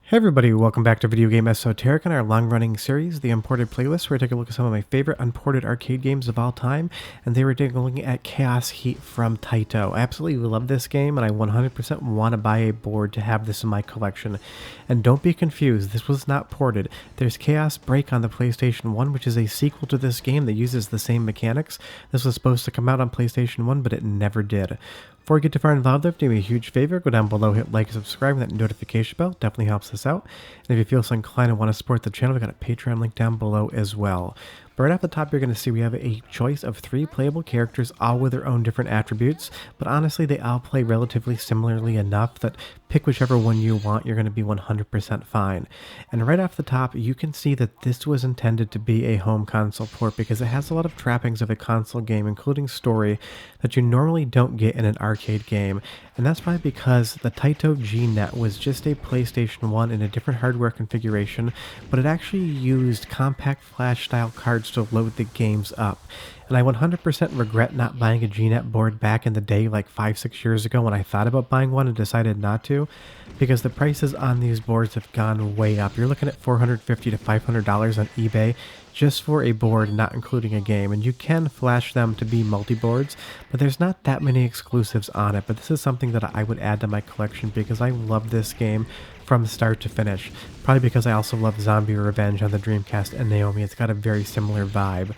Hey everybody, welcome back to Video Game Esoteric in our long-running series, The Unported Playlist, where I take a look at some of my favorite unported arcade games of all time, and they were taking a look at Chaos Heat from Taito. I absolutely love this game, and I 100% want to buy a board to have this in my collection. And don't be confused, this was not ported. There's Chaos Break on the PlayStation 1, which is a sequel to this game that uses the same mechanics. This was supposed to come out on PlayStation 1, but it never did. Before we get too far involved, though, do me a huge favor, go down below, hit like, subscribe, and that notification bell definitely helps us out. And if you feel so inclined and want to support the channel, we've got a Patreon link down below as well. But right off the top, you're going to see we have a choice of 3 playable characters, all with their own different attributes, but honestly, they all play relatively similarly enough that pick whichever one you want, you're going to be 100% fine. And right off the top, you can see that this was intended to be a home console port because it has a lot of trappings of a console game, including story, that you normally don't get in an arcade game. And that's probably because the Taito G-Net was just a PlayStation 1 in a different hardware configuration, but it actually used compact flash style cards to load the games up. And I 100% regret not buying a G-Net board back in the day, like 5-6 years ago when I thought about buying one and decided not to, because the prices on these boards have gone way up. You're looking at $450 to $500 on eBay just for a board, not including a game. And you can flash them to be multi-boards, but there's not that many exclusives on it. But this is something that I would add to my collection because I love this game from start to finish. Probably because I also love Zombie Revenge on the Dreamcast and Naomi. It's got a very similar vibe.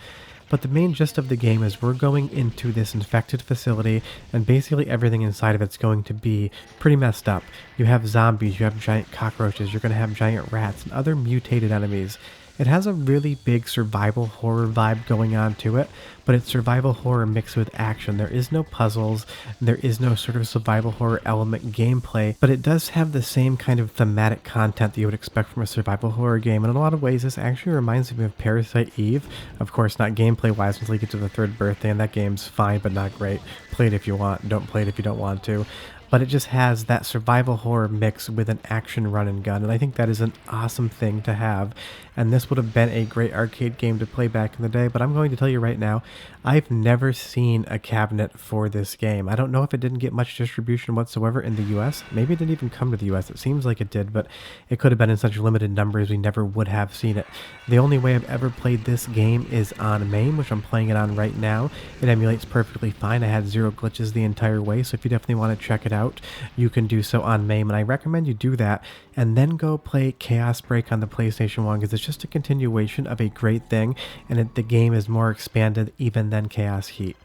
But the main gist of the game is we're going into this infected facility, and basically everything inside of it's going to be pretty messed up. You have zombies, you have giant cockroaches, you're going to have giant rats and other mutated enemies. It has a really big survival horror vibe going on to it, but it's survival horror mixed with action. There is no puzzles, there is no sort of survival horror element gameplay, but it does have the same kind of thematic content that you would expect from a survival horror game. And in a lot of ways, this actually reminds me of Parasite Eve. Of course, not gameplay-wise until you get to the 3rd birthday, and that game's fine but not great. Play it if you want, don't play it if you don't want to. But it just has that survival horror mix with an action run and gun, and I think that is an awesome thing to have. And this would have been a great arcade game to play back in the day, but I'm going to tell you right now, I've never seen a cabinet for this game. I don't know if it didn't get much distribution whatsoever in the US. Maybe it didn't even come to the US. It seems like it did, but it could have been in such limited numbers we never would have seen it. The only way I've ever played this game is on MAME, which I'm playing it on right now. It emulates perfectly fine. I had 0 glitches the entire way, so if you definitely want to check it out, you can do so on MAME, and I recommend you do that and then go play Chaos Break on the PlayStation 1 because it's just a continuation of a great thing, and the game is more expanded even than Chaos Heat.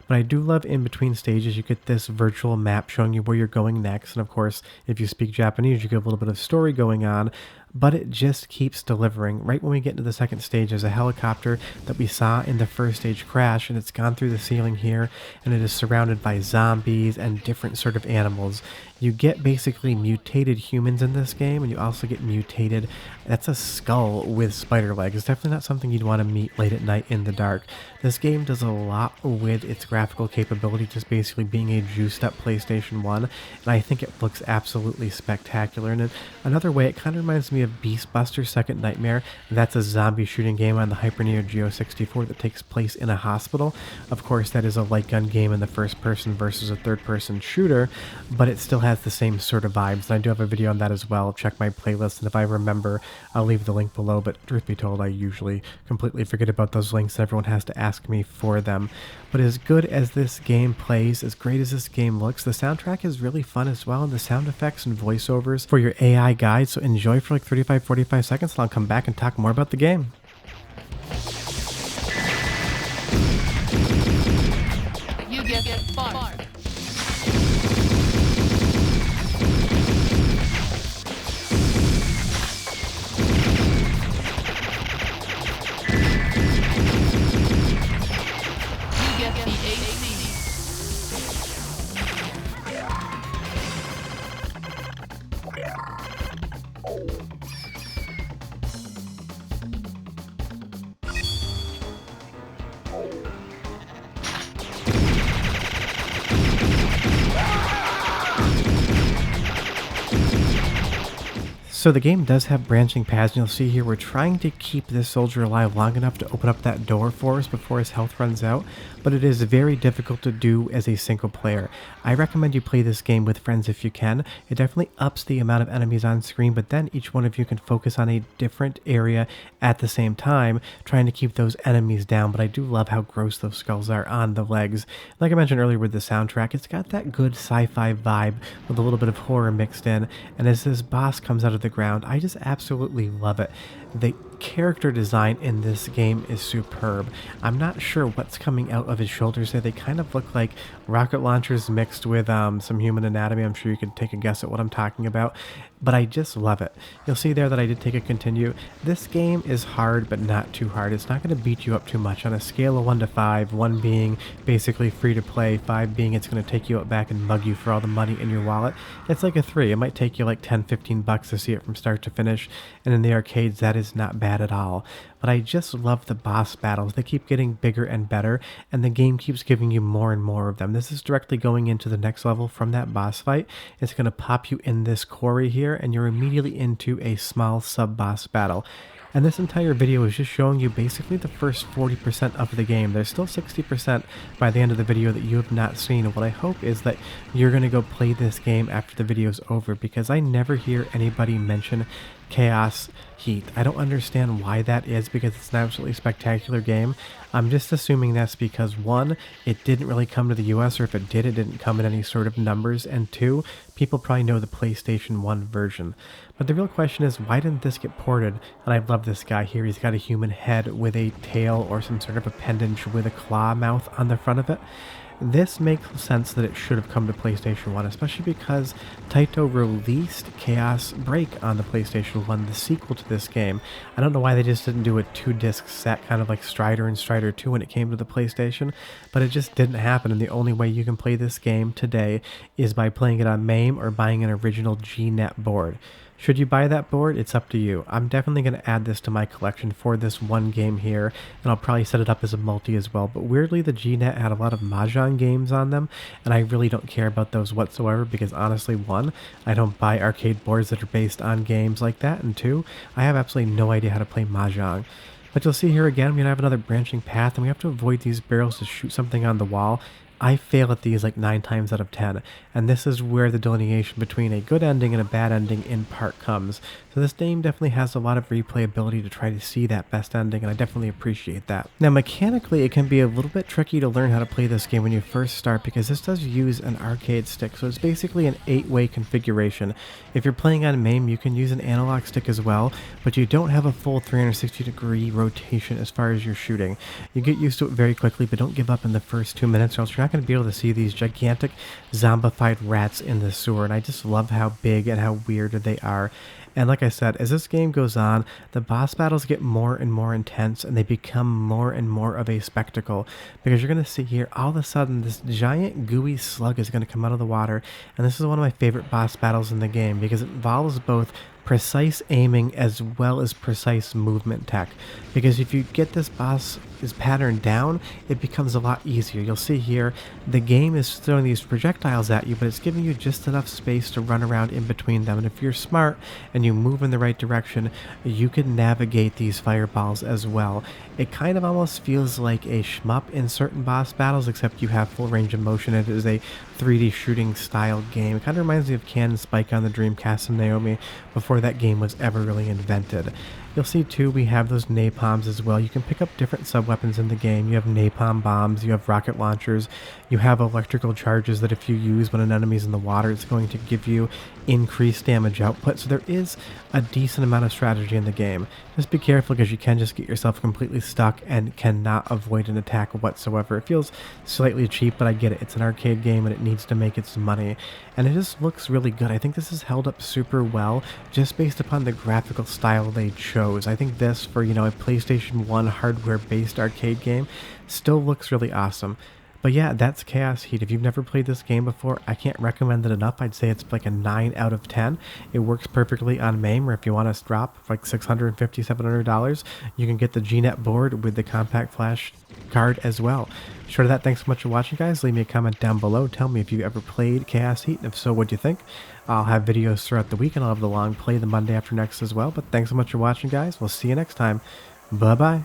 But I do love in between stages, you get this virtual map showing you where you're going next, and of course, if you speak Japanese, you get a little bit of story going on, but it just keeps delivering. Right when we get into the 2nd stage, there's a helicopter that we saw in the 1st stage crash, and it's gone through the ceiling here, and it is surrounded by zombies and different sort of animals. You get basically mutated humans in this game, and you also get mutated, that's a skull with spider legs. It's definitely not something you'd want to meet late at night in the dark. This game does a lot with its graphical capability, just basically being a juiced up PlayStation 1, and I think it looks absolutely spectacular. And in another way, it kind of reminds me of Beast Buster Second Nightmare. That's a zombie shooting game on the Hyper Neo Geo 64 that takes place in a hospital. Of course, that is a light gun game in the 1st person versus a 3rd person shooter, but it still has the same sort of vibes, and I do have a video on that as well. Check my playlist, and if I remember, I'll leave the link below, but truth be told, I usually completely forget about those links, and everyone has to ask me for them. But as good as this game plays, as great as this game looks, the soundtrack is really fun as well, and the sound effects and voiceovers for your AI guide, so enjoy for like 35-45 seconds, and I'll come back and talk more about the game. You get far. So the game does have branching paths, and you'll see here we're trying to keep this soldier alive long enough to open up that door for us before his health runs out, but it is very difficult to do as a single player. I recommend you play this game with friends if you can. It definitely ups the amount of enemies on screen, but then each one of you can focus on a different area at the same time, trying to keep those enemies down, but I do love how gross those skulls are on the legs. Like I mentioned earlier with the soundtrack, it's got that good sci-fi vibe with a little bit of horror mixed in, and as this boss comes out of the ground, I just absolutely love it. The character design in this game is superb. I'm not sure what's coming out of his shoulders there. They kind of look like rocket launchers mixed with some human anatomy. I'm sure you could take a guess at what I'm talking about, but I just love it. You'll see there that I did take a continue. This game is hard, but not too hard. It's not going to beat you up too much. On a scale of 1 to 5, 1 being basically free to play, 5 being it's going to take you out back and mug you for all the money in your wallet, it's like a 3. It might take you like 10, 15 bucks to see it from start to finish, and in the arcades that is not bad at all. But I just love the boss battles. They keep getting bigger and better, and the game keeps giving you more and more of them. This is directly going into the next level from that boss fight. It's going to pop you in this quarry here, and you're immediately into a small sub-boss battle. And this entire video is just showing you basically the first 40% of the game. There's still 60% by the end of the video that you have not seen. And what I hope is that you're going to go play this game after the video is over, because I never hear anybody mention Chaos Heat. I don't understand why that is, because it's an absolutely spectacular game. I'm just assuming that's because 1, it didn't really come to the US, or if it did, it didn't come in any sort of numbers, and 2, people probably know the PlayStation 1 version. But the real question is, why didn't this get ported? And I love this guy here. He's got a human head with a tail or some sort of appendage with a claw mouth on the front of it. This makes sense that it should have come to PlayStation 1, especially because Taito released Chaos Break on the PlayStation 1, the sequel to this game. I don't know why they just didn't do a 2-disc set, kind of like Strider and Strider 2 when it came to the PlayStation, but it just didn't happen, and the only way you can play this game today is by playing it on MAME or buying an original G-Net board. Should you buy that board? It's up to you. I'm definitely going to add this to my collection for this one game here, and I'll probably set it up as a multi as well. But weirdly, the G-Net had a lot of Mahjong games on them, and I really don't care about those whatsoever, because honestly, 1, I don't buy arcade boards that are based on games like that, and 2, I have absolutely no idea how to play Mahjong. But you'll see here again, we have another branching path, and we have to avoid these barrels to shoot something on the wall. I fail at these like 9 times out of 10, and this is where the delineation between a good ending and a bad ending in part comes. So this game definitely has a lot of replayability to try to see that best ending, and I definitely appreciate that. Now mechanically, it can be a little bit tricky to learn how to play this game when you first start, because this does use an arcade stick, so it's basically an 8-way configuration. If you're playing on MAME, you can use an analog stick as well, but you don't have a full 360-degree rotation as far as your shooting. You get used to it very quickly, but don't give up in the first 2 minutes, or else you're not going to be able to see these gigantic zombified rats in the sewer, and I just love how big and how weird they are. And like I said, as this game goes on, the boss battles get more and more intense, and they become more and more of a spectacle, because you're going to see here, all of a sudden, this giant gooey slug is going to come out of the water, and this is one of my favorite boss battles in the game, because it involves both precise aiming as well as precise movement tech, because if you get this boss's pattern down, it becomes a lot easier. You'll see here the game is throwing these projectiles at you, but it's giving you just enough space to run around in between them, and if you're smart and you move in the right direction, you can navigate these fireballs as well. It kind of almost feels like a shmup in certain boss battles, except you have full range of motion. It is a 3D shooting style game. It kind of reminds me of Can and Spike on the Dreamcast and Naomi before that game was ever really invented. You'll see too, we have those napalms as well. You can pick up different sub-weapons in the game. You have napalm bombs, you have rocket launchers, you have electrical charges that if you use when an enemy's in the water, it's going to give you increased damage output. So there is a decent amount of strategy in the game. Just be careful, because you can just get yourself completely stuck and cannot avoid an attack whatsoever. It feels slightly cheap, but I get it. It's an arcade game and it needs to make its money. And it just looks really good. I think this is held up super well just based upon the graphical style they chose. I think this, for, you know, a PlayStation 1 hardware-based arcade game, still looks really awesome. But yeah, that's Chaos Heat. If you've never played this game before, I can't recommend it enough. I'd say it's like a 9 out of 10. It works perfectly on MAME, or if you want to drop like $650, $700, you can get the G-Net board with the compact flash card as well. Short of that, thanks so much for watching, guys. Leave me a comment down below. Tell me if you ever played Chaos Heat, and if so, what do you think? I'll have videos throughout the week, and I'll have the long play the Monday after next as well. But thanks so much for watching, guys. We'll see you next time. Bye-bye.